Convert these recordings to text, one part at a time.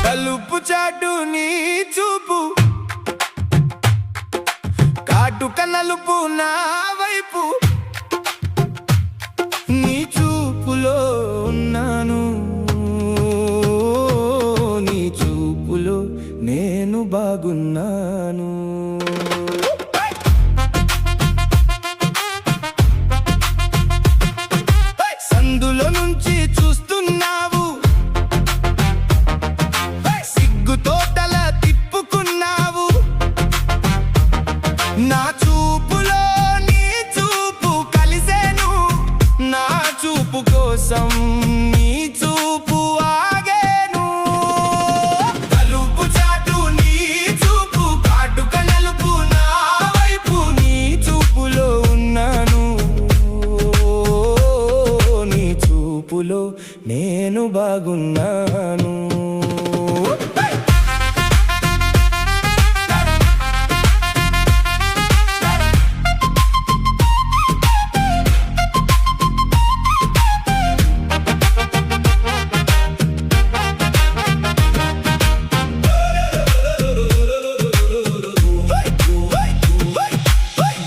తలుపు చాటు నీ చూపు కాటుక నలుపు నా వైపు నీ చూపులో ఉన్నాను నీ చూపులో నేను బాగున్నాను సందులో నుంచి చూస్తున్నావు సిగ్గుతో తల తిప్పుకున్నావు నా చూపులో నీ చూపు కలిసేను నా చూపు కోసం నీ చూపు ఆగేను తలుపు చాటు నీ చూపు కాటుక నలుపు నా వైపు నీ చూపులో ఉన్నాను నీ చూపులో నేను బాగున్నాను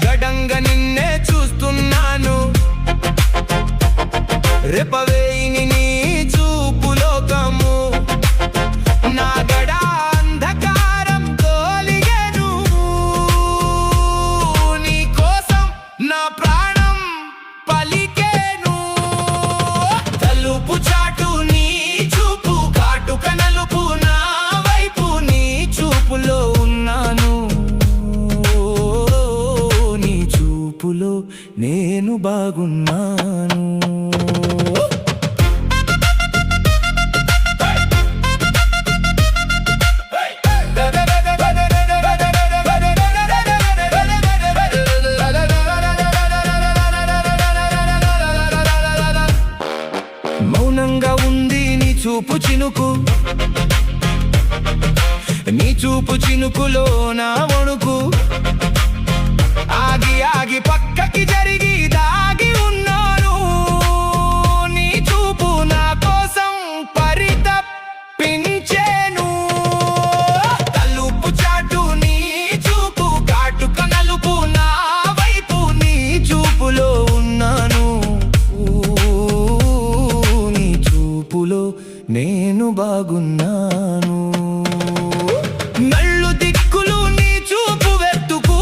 గడంగా నిన్నే చూస్తున్నాను రెపవేయిని నీ చూపు లోకము నా గడ అంధకారం తోలిగెను నీ కోసం నా ప్రాణం పలికేను తలుపు చాటు నీ చూపు కాటుక నలుపు నా వైపు నీ చూపులో ఉన్నాను నీ చూపులో నేను బాగున్నాను మౌనంగా ఉంది నీ చూపు చినుకు నీ చూపు చినుకులో నా వణుకు ఆగి ఆగి పక్కకి జరిగి దాగి ఉన్నాను నీ చూపు నా కోసం పరితపించేను తలుపు చాటు నీ చూపు కాటుక నలుపు నా వైపు నీ చూపులో ఉన్నాను నీ చూపులో నేను బాగున్నాను నళ్ళు దిక్కులు నీ చూపు వెతుకు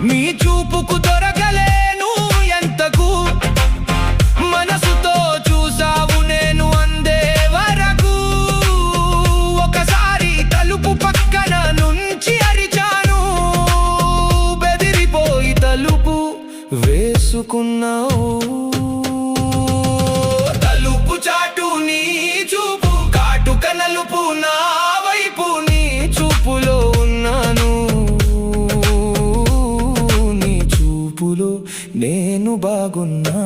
నీ చూపుకు దొరకలేను ఎంతకు మనసుతో చూసావు నేను అందే వరకు ఒకసారి తలుపు పక్కన నుంచి అరిచాను బెదిరిపోయి తలుపు వేసుకున్నావు తలుపు చాటు నీ చూపు కాటుక నలుపు నా వైపు నీ చూపులో ఉన్నాను నీ చూపులో నేను బాగున్నా